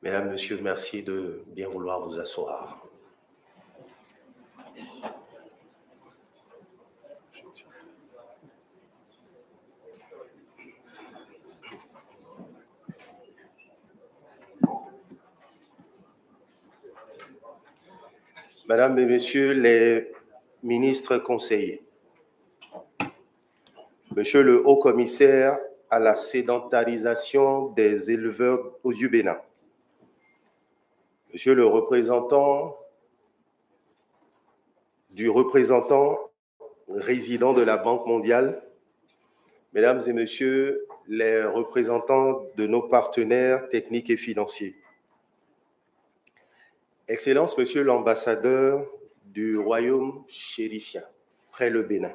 Mesdames, Messieurs, merci de bien vouloir vous asseoir. Mesdames et Messieurs les ministres conseillers, Monsieur le Haut-Commissaire à la sédentarisation des éleveurs du Bénin, Monsieur le représentant résident de la Banque mondiale, Mesdames et Messieurs les représentants de nos partenaires techniques et financiers, Excellence, Monsieur l'ambassadeur du Royaume chérifien, près le Bénin,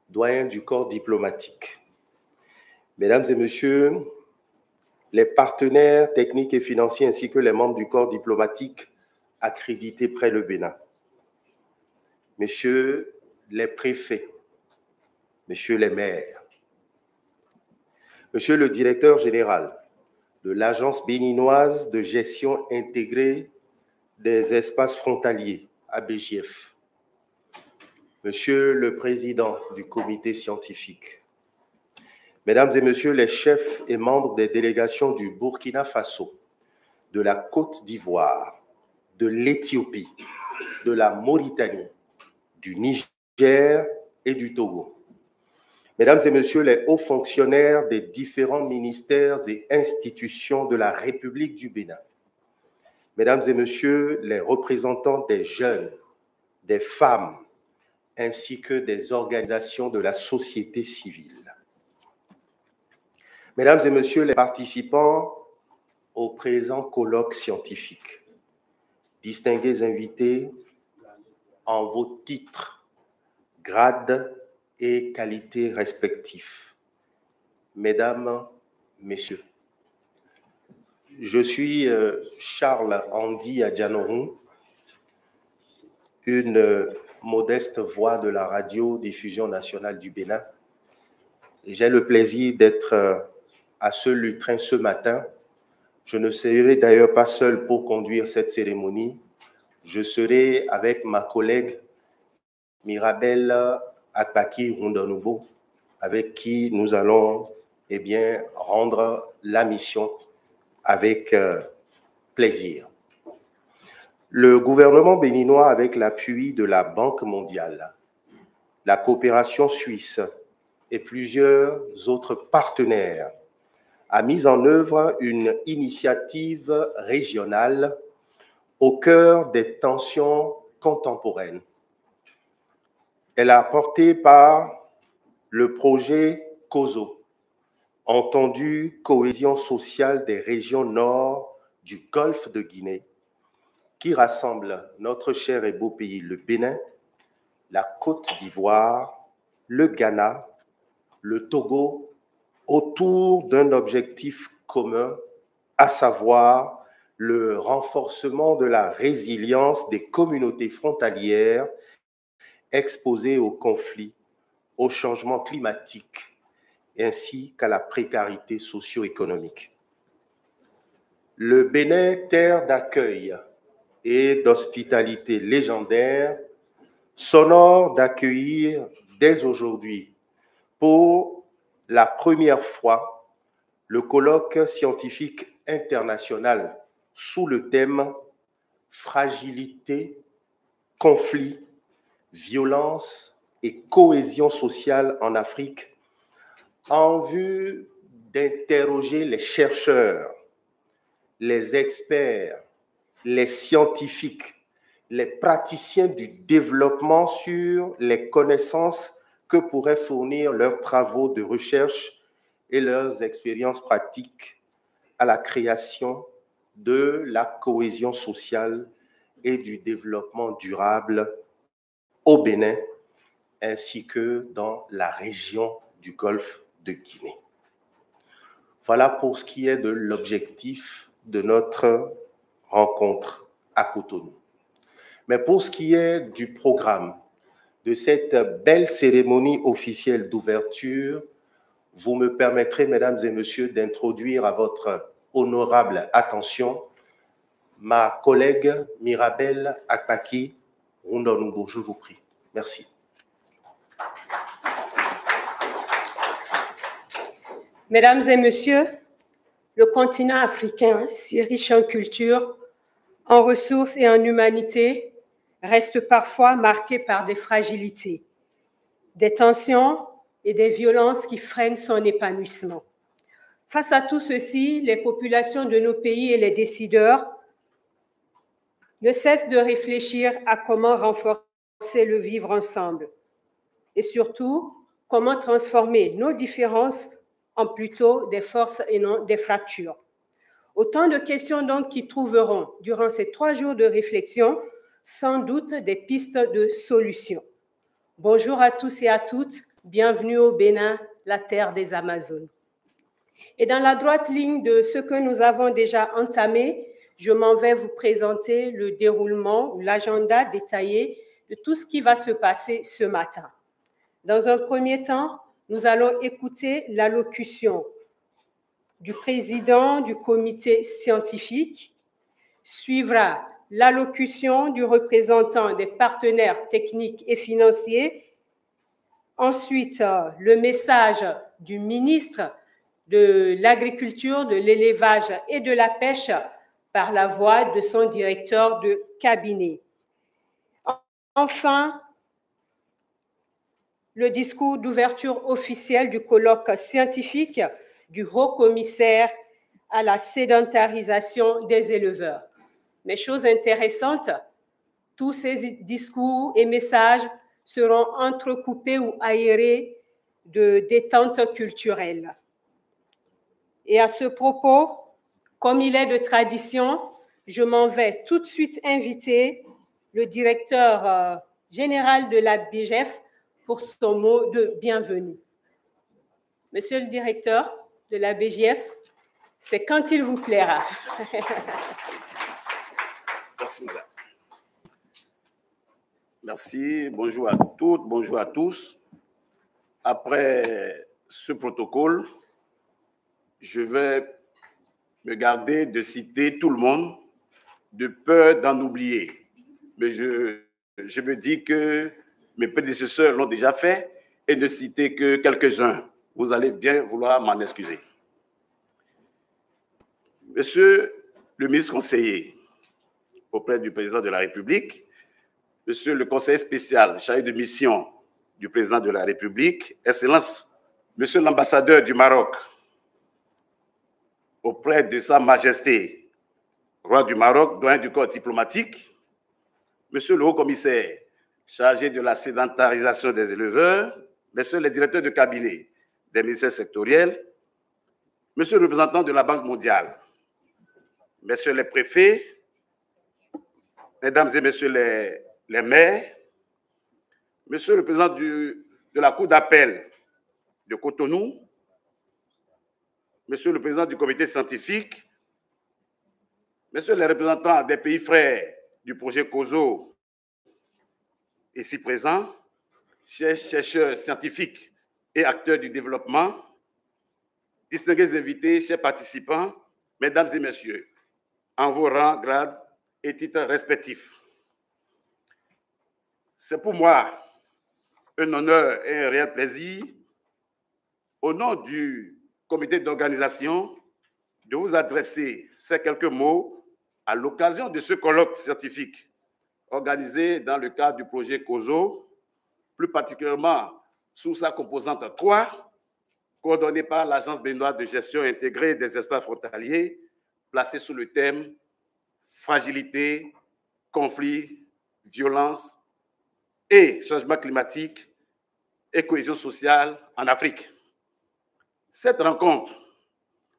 doyen du corps diplomatique, Mesdames et Messieurs les partenaires techniques et financiers ainsi que les membres du corps diplomatique accrédités près le Bénin, Messieurs les préfets, Messieurs les maires, Monsieur le directeur général de l'Agence béninoise de gestion intégrée des espaces frontaliers, ABGF, Monsieur le président du comité scientifique, Mesdames et Messieurs les chefs et membres des délégations du Burkina Faso, de la Côte d'Ivoire, de l'Éthiopie, de la Mauritanie, du Niger et du Togo, Mesdames et Messieurs les hauts fonctionnaires des différents ministères et institutions de la République du Bénin, Mesdames et Messieurs les représentants des jeunes, des femmes, ainsi que des organisations de la société civile, Mesdames et Messieurs les participants au présent colloque scientifique, distingués invités en vos titres, grades et qualités respectifs, Mesdames, Messieurs, je suis Charles Andy Adjanoun, une modeste voix de la radio-diffusion nationale du Bénin. Et j'ai le plaisir d'être à ce lutrin ce matin. Je ne serai d'ailleurs pas seul pour conduire cette cérémonie. Je serai avec ma collègue Mirabel Akpaki Rondonobo, avec qui nous allons rendre la mission avec plaisir. Le gouvernement béninois, avec l'appui de la Banque mondiale, la coopération suisse et plusieurs autres partenaires, a mis en œuvre une initiative régionale au cœur des tensions contemporaines. Elle est portée par le projet COSO, entendu Cohésion sociale des régions nord du Golfe de Guinée, qui rassemble notre cher et beau pays, le Bénin, la Côte d'Ivoire, le Ghana, le Togo, autour d'un objectif commun, à savoir le renforcement de la résilience des communautés frontalières exposées aux conflits, au changement climatique, ainsi qu'à la précarité socio-économique. Le Bénin, terre d'accueil et d'hospitalité légendaire, s'honore d'accueillir dès aujourd'hui, pour la première fois, le colloque scientifique international sous le thème « Fragilité, conflit, violence et cohésion sociale en Afrique » en vue d'interroger les chercheurs, les experts, les scientifiques, les praticiens du développement sur les connaissances que pourraient fournir leurs travaux de recherche et leurs expériences pratiques à la création de la cohésion sociale et du développement durable au Bénin, ainsi que dans la région du Golfe de Guinée. Voilà pour ce qui est de l'objectif de notre rencontre à Cotonou. Mais pour ce qui est du programme de cette belle cérémonie officielle d'ouverture, vous me permettrez, mesdames et messieurs, d'introduire à votre honorable attention ma collègue Mirabel Akpaki Rondonougo. Je vous prie. Merci. Mesdames et messieurs, le continent africain, si riche en culture, en ressources et en humanité, reste parfois marqué par des fragilités, des tensions et des violences qui freinent son épanouissement. Face à tout ceci, les populations de nos pays et les décideurs ne cessent de réfléchir à comment renforcer le vivre ensemble et surtout comment transformer nos différences en plutôt des forces et non des fractures. Autant de questions donc qui trouveront, durant ces 3 jours de réflexion, sans doute des pistes de solutions. Bonjour à tous et à toutes, bienvenue au Bénin, la terre des Amazones. Et dans la droite ligne de ce que nous avons déjà entamé, je m'en vais vous présenter le déroulement ou l'agenda détaillé de tout ce qui va se passer ce matin. Dans un premier temps, nous allons écouter l'allocution du président du comité scientifique, suivra l'allocution du représentant des partenaires techniques et financiers, ensuite le message du ministre de l'Agriculture, de l'Élevage et de la Pêche par la voix de son directeur de cabinet. Enfin, le discours d'ouverture officielle du colloque scientifique du haut-commissaire à la sédentarisation des éleveurs. Mais chose intéressante, tous ces discours et messages seront entrecoupés ou aérés de détente culturelle. Et à ce propos, comme il est de tradition, je m'en vais tout de suite inviter le directeur général de la BGF pour son mot de bienvenue. Monsieur le directeur de la BGF, c'est quand il vous plaira. Merci, madame. Merci, bonjour à toutes, bonjour à tous. Après ce protocole, je vais me garder de citer tout le monde, de peur d'en oublier. Mais je me dis que mes prédécesseurs l'ont déjà fait et ne citer que quelques-uns. Vous allez bien vouloir m'en excuser. Monsieur le ministre conseiller auprès du président de la République, monsieur le conseiller spécial chargé de mission du président de la République, Excellence, monsieur l'ambassadeur du Maroc auprès de Sa Majesté, roi du Maroc, doyen du corps diplomatique, monsieur le haut-commissaire chargé de la sédentarisation des éleveurs, messieurs les directeurs de cabinet des ministères sectoriels, monsieur le représentant de la Banque mondiale, messieurs les préfets, mesdames et messieurs les maires, monsieur le président de la Cour d'appel de Cotonou, monsieur le président du comité scientifique, messieurs les représentants des pays frères du projet COSO, ici présents, chers chercheurs scientifiques et acteurs du développement, distingués invités, chers participants, mesdames et messieurs, en vos rangs, grades et titres respectifs. C'est pour moi un honneur et un réel plaisir, au nom du comité d'organisation, de vous adresser ces quelques mots à l'occasion de ce colloque scientifique organisé dans le cadre du projet COSO, plus particulièrement sous sa composante 3, coordonnée par l'Agence béninoise de gestion intégrée des espaces frontaliers, placée sous le thème « Fragilité, conflit, violence et changement climatique et cohésion sociale en Afrique ». Cette rencontre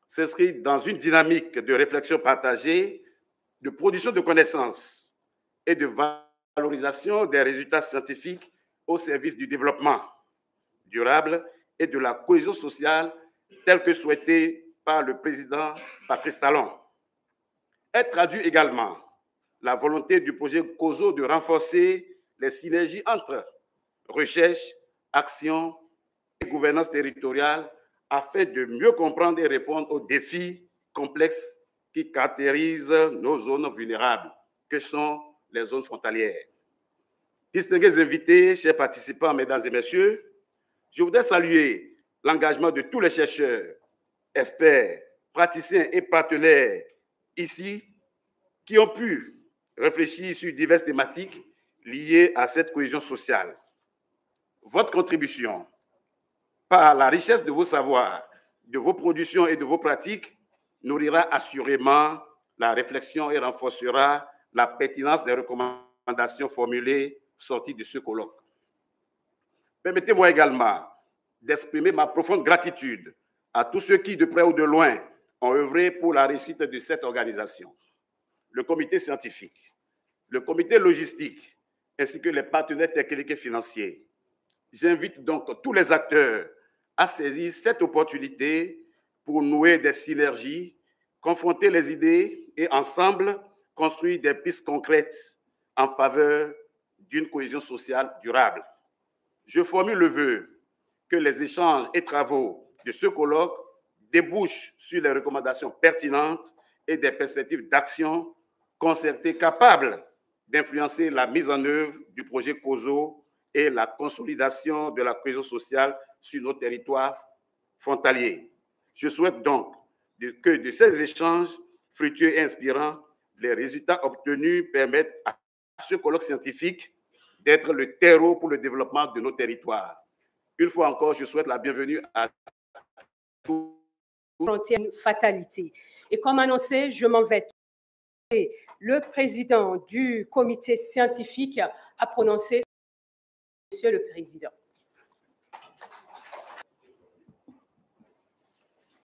s'inscrit dans une dynamique de réflexion partagée, de production de connaissances et de valorisation des résultats scientifiques au service du développement durable et de la cohésion sociale telle que souhaitée par le président Patrice Talon. Elle traduit également la volonté du projet COSO de renforcer les synergies entre recherche, action et gouvernance territoriale afin de mieux comprendre et répondre aux défis complexes qui caractérisent nos zones vulnérables, que sont les zones frontalières. Distingués invités, chers participants, mesdames et messieurs, je voudrais saluer l'engagement de tous les chercheurs, experts, praticiens et partenaires ici qui ont pu réfléchir sur diverses thématiques liées à cette cohésion sociale. Votre contribution, par la richesse de vos savoirs, de vos productions et de vos pratiques, nourrira assurément la réflexion et renforcera la pertinence des recommandations formulées sorties de ce colloque. Permettez-moi également d'exprimer ma profonde gratitude à tous ceux qui, de près ou de loin, ont œuvré pour la réussite de cette organisation. Le comité scientifique, le comité logistique, ainsi que les partenaires techniques et financiers. J'invite donc tous les acteurs à saisir cette opportunité pour nouer des synergies, confronter les idées et ensemble construire des pistes concrètes en faveur d'une cohésion sociale durable. Je formule le vœu que les échanges et travaux de ce colloque débouchent sur les recommandations pertinentes et des perspectives d'action concertées capables d'influencer la mise en œuvre du projet COSO et la consolidation de la cohésion sociale sur nos territoires frontaliers. Je souhaite donc que de ces échanges fructueux et inspirants, les résultats obtenus permettent à ce colloque scientifique d'être le terreau pour le développement de nos territoires. Une fois encore, je souhaite la bienvenue à tous. Une fatalité. Et comme annoncé, je m'en vais. Le président du comité scientifique a prononcé, Monsieur le Président.